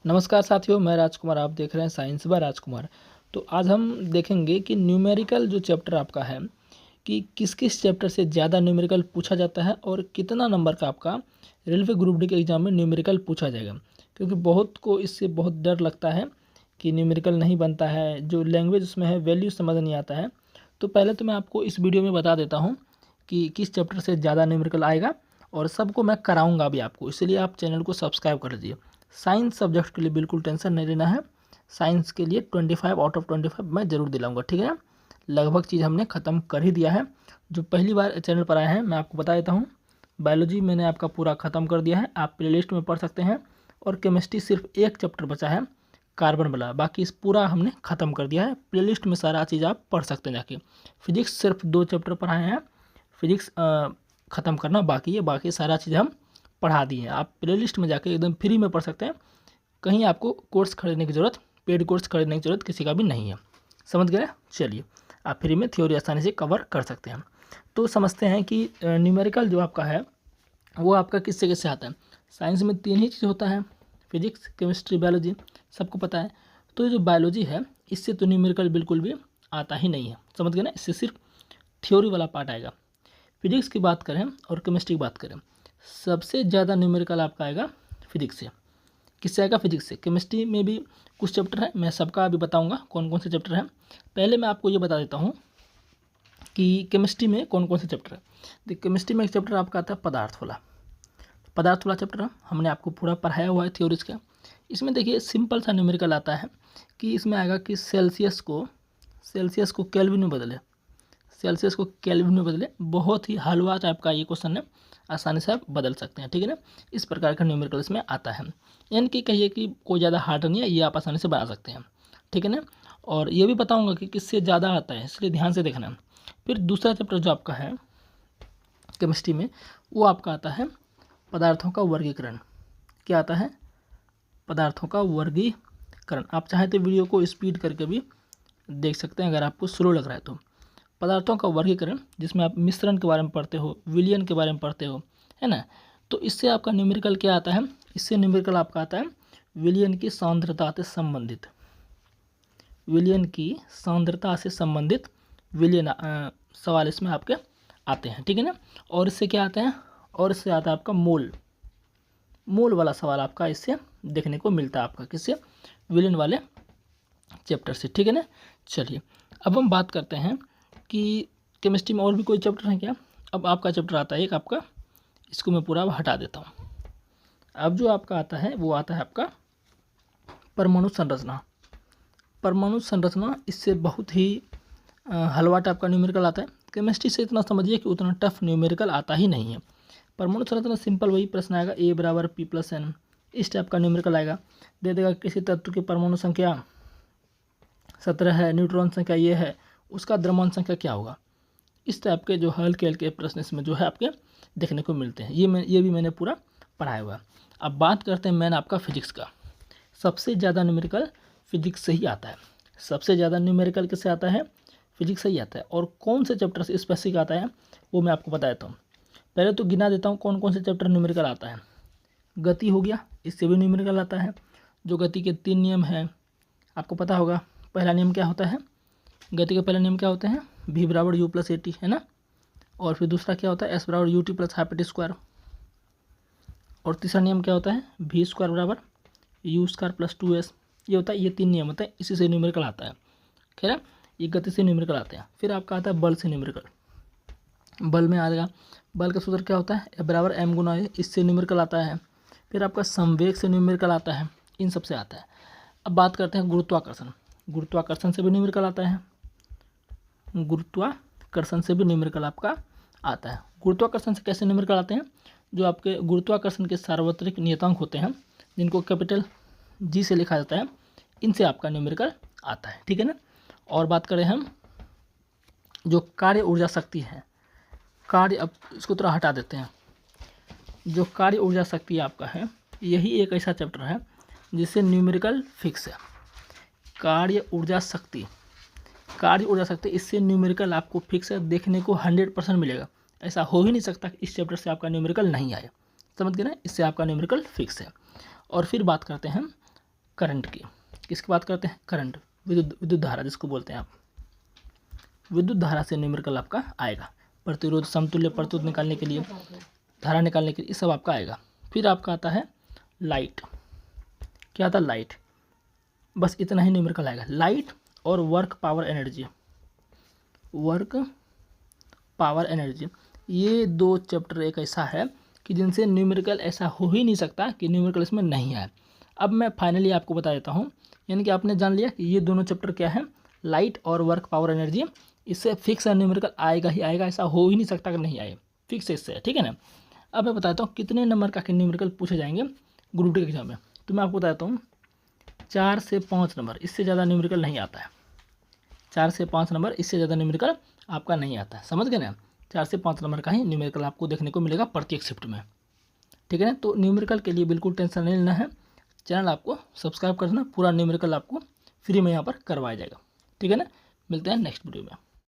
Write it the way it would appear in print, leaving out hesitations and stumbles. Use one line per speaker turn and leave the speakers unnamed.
नमस्कार साथियों, मैं राजकुमार। आप देख रहे हैं साइंस बाय राजकुमार। तो आज हम देखेंगे कि न्यूमेरिकल जो चैप्टर आपका है कि किस किस चैप्टर से ज़्यादा न्यूमेरिकल पूछा जाता है और कितना नंबर का आपका रेलवे ग्रुप डी के एग्ज़ाम में न्यूमेरिकल पूछा जाएगा। क्योंकि बहुत को इससे बहुत डर लगता है कि न्यूमेरिकल नहीं बनता है, जो लैंग्वेज उसमें है वैल्यू समझ नहीं आता है। तो पहले तो मैं आपको इस वीडियो में बता देता हूँ कि किस चैप्टर से ज़्यादा न्यूमेरिकल आएगा और सबको मैं कराऊँगा भी आपको, इसलिए आप चैनल को सब्सक्राइब कर दीजिए। साइंस सब्जेक्ट के लिए बिल्कुल टेंशन नहीं लेना है। साइंस के लिए 25 आउट ऑफ 25 मैं ज़रूर दिलाऊंगा, ठीक है ना। लगभग चीज़ हमने ख़त्म कर ही दिया है। जो पहली बार चैनल पर आए हैं मैं आपको बता देता हूँ, बायोलॉजी मैंने आपका पूरा ख़त्म कर दिया है, आप प्लेलिस्ट में पढ़ सकते हैं। और केमिस्ट्री सिर्फ एक चैप्टर बचा है, कार्बन वाला, बाकी इस पूरा हमने ख़त्म कर दिया है। प्लेलिस्ट में सारा चीज़ आप पढ़ सकते हैं जाके। फिजिक्स सिर्फ 2 चैप्टर पढ़ाए हैं, फिजिक्स ख़त्म करना बाकी है, बाकी सारा चीज़ हम पढ़ा दिए हैं। आप प्लेलिस्ट में जाके एकदम फ्री में पढ़ सकते हैं। कहीं आपको कोर्स खरीदने की ज़रूरत, पेड कोर्स खरीदने की ज़रूरत किसी का भी नहीं है। समझ गए? चलिए, आप फ्री में थ्योरी आसानी से कवर कर सकते हैं। तो समझते हैं कि न्यूमेरिकल जो आपका है वो आपका किससे किससे आता है। साइंस में 3 ही चीज़ होता है, फिजिक्स, केमिस्ट्री, बायोलॉजी, सबको पता है। तो ये जो बायोलॉजी है इससे तो न्यूमेरिकल बिल्कुल भी आता ही नहीं है। समझ गए ना? इससे सिर्फ थ्योरी वाला पार्ट आएगा। फिजिक्स की बात करें और केमिस्ट्री की बात करें, सबसे ज़्यादा न्यूमेरिकल आपका आएगा फिजिक्स से। किससे आएगा? फिजिक्स से। केमिस्ट्री में भी कुछ चैप्टर है, मैं सबका अभी बताऊंगा कौन कौन से चैप्टर हैं। पहले मैं आपको ये बता देता हूँ कि केमिस्ट्री में कौन कौन से चैप्टर है। देखिए, केमिस्ट्री में एक चैप्टर आपका आता है पदार्थ वाला। पदार्थ वाला चैप्टर हमने आपको पूरा पढ़ाया हुआ है थ्योरीज का। इसमें देखिए सिंपल सा न्यूमेरिकल आता है कि इसमें आएगा कि सेल्सियस को केल्विन में बदले, सेल्सियस को केल्विन में बदले। बहुत ही हलवा टाइप का ये क्वेश्चन है, आसानी से आप बदल सकते हैं, ठीक है ना। इस प्रकार का न्यूमेरिकल इसमें आता है। यानी कि कहिए कि कोई ज़्यादा हार्ड नहीं है, ये आप आसानी से बना सकते हैं, ठीक है ना। और ये भी बताऊंगा कि किससे ज़्यादा आता है, इसलिए ध्यान से देखना। फिर दूसरा चैप्टर जो आपका है केमिस्ट्री में, वो आपका आता है पदार्थों का वर्गीकरण। क्या आता है? पदार्थों का वर्गीकरण। आप चाहें तो वीडियो को स्पीड करके भी देख सकते हैं अगर आपको स्लो लग रहा है तो। पदार्थों का वर्गीकरण, जिसमें आप मिश्रण के बारे में पढ़ते हो, विलयन के बारे में पढ़ते हो, है ना। तो इससे आपका न्यूमेरिकल क्या आता है? इससे न्यूमेरिकल आपका आता है विलयन की सांद्रता से संबंधित, विलयन की सांद्रता से संबंधित विलयन सवाल इसमें आपके आते हैं, ठीक है ना। और इससे क्या आता है? और इससे आता है आपका मोल, मोल वाला सवाल आपका इससे देखने को मिलता है आपका, किससे? विलयन वाले चैप्टर से, ठीक है ना। चलिए, अब हम बात करते हैं कि केमिस्ट्री में और भी कोई चैप्टर है क्या। अब आपका चैप्टर आता है एक आपका, इसको मैं पूरा हटा देता हूँ। अब जो आपका आता है वो आता है आपका परमाणु संरचना। परमाणु संरचना इससे बहुत ही हलवा टाइप का न्यूमेरिकल आता है। केमिस्ट्री से इतना समझिए कि उतना टफ न्यूमेरिकल आता ही नहीं है। परमाणु संरचना सिंपल वही प्रश्न आएगा, A = P+N, इस टाइप का न्यूमेरिकल आएगा। दे देगा किसी तत्व की परमाणु संख्या 17 है, न्यूट्रॉन संख्या ये है, उसका द्रव्यमान संख्या क्या होगा। इस टाइप के जो हल्के हल्के प्रश्न इसमें जो है आपके देखने को मिलते हैं। ये भी मैंने पूरा पढ़ाया हुआ है। अब बात करते हैं मैंने आपका फिजिक्स का। सबसे ज़्यादा न्यूमेरिकल फिजिक्स से ही आता है। सबसे ज़्यादा न्यूमेरिकल किससे आता है? फिजिक्स से ही आता है। और कौन से चैप्टर से स्पेसिफिक आता है वो मैं आपको बता देता हूँ। पहले तो गिना देता हूँ कौन कौन से चैप्टर न्यूमेरिकल आता है। गति हो गया, इससे भी न्यूमेरिकल आता है। जो गति के 3 नियम हैं आपको पता होगा। पहला नियम क्या होता है? गति के पहला नियम क्या होते हैं? V = U + AT, है ना। और फिर दूसरा क्या होता है? S = UT + ½ और तीसरा नियम क्या होता है? V² = U² + 2S। ये होता है, ये 3 नियम होते हैं, इसी से न्यूमेरिकल आता है। खैर है, ये गति से न्यूमेरिकल आते हैं। फिर आपका आता है बल से न्यूमेरिकल। बल में आएगा, बल का सूत्र क्या होता है? F = m × A, इससे न्यूमेरिकल आता है। फिर आपका संवेग से न्यूमेरिकल आता है, इन सब से आता है। अब बात करते हैं गुरुत्वाकर्षण। गुरुत्वाकर्षण से भी न्यूमेरिकल आता है, गुरुत्वाकर्षण से भी न्यूमेरिकल आपका आता है। गुरुत्वाकर्षण से कैसे न्यूमेरिकल आते हैं? जो आपके गुरुत्वाकर्षण के सार्वत्रिक नियतांक होते हैं, जिनको कैपिटल G से लिखा जाता है, इनसे आपका न्यूमेरिकल आता है, ठीक है ना। और बात करें हम जो कार्य ऊर्जा शक्ति है, कार्य, अब इसको थोड़ा हटा देते हैं। जो कार्य ऊर्जा शक्ति आपका है, यही एक ऐसा चैप्टर है जिससे न्यूमेरिकल फिक्स है। कार्य ऊर्जा शक्ति, कार्य ऊर्जा शक्ति, इससे न्यूमेरिकल आपको फिक्स है, देखने को 100% मिलेगा। ऐसा हो ही नहीं सकता कि इस चैप्टर से आपका न्यूमेरिकल नहीं आए। समझ गए ना, इससे आपका न्यूमेरिकल फिक्स है। और फिर बात करते हैं करंट की। किसकी बात करते हैं? करंट, विद्युत धारा जिसको बोलते हैं आप। विद्युत धारा से न्यूमेरिकल आपका आएगा। प्रतिरोध, समतुल्य प्रतिरोध निकालने के लिए, धारा निकालने के लिए, ये सब आपका आएगा। फिर आपका आता है लाइट। क्या आता है? लाइट। बस इतना ही न्यूमेरिकल आएगा। लाइट और work power energy, work power energy, ये दो चैप्टर एक ऐसा है कि जिनसे न्यूमेरिकल ऐसा हो ही नहीं सकता कि न्यूमेरिकल इसमें नहीं आए। अब मैं फाइनली आपको बता देता हूँ, यानी कि आपने जान लिया कि ये दोनों चैप्टर क्या है, लाइट और वर्क पावर एनर्जी। इससे फिक्स है न्यूमेरिकल आएगा ही आएगा, ऐसा हो ही नहीं सकता कि नहीं आए, फिक्स इससे, ठीक है ना। अब मैं बताता हूँ कितने नंबर का न्यूमेरिकल पूछे जाएंगे ग्रुप डी के एग्जाम में। तो मैं आपको बताता हूँ 4 से 5 नंबर, इससे ज़्यादा न्यूमेरिकल नहीं आता है। 4 से 5 नंबर, इससे ज़्यादा न्यूमेरिकल आपका नहीं आता है, समझ गए ना। 4 से 5 नंबर का ही न्यूमेरिकल आपको देखने को मिलेगा प्रत्येक शिफ्ट में, ठीक है ना। तो न्यूमेरिकल के लिए बिल्कुल टेंशन नहीं लेना है, चैनल आपको सब्सक्राइब कर देना, पूरा न्यूमेरिकल आपको फ्री में यहाँ पर करवाया जाएगा, ठीक है ना। मिलते हैं नेक्स्ट वीडियो में।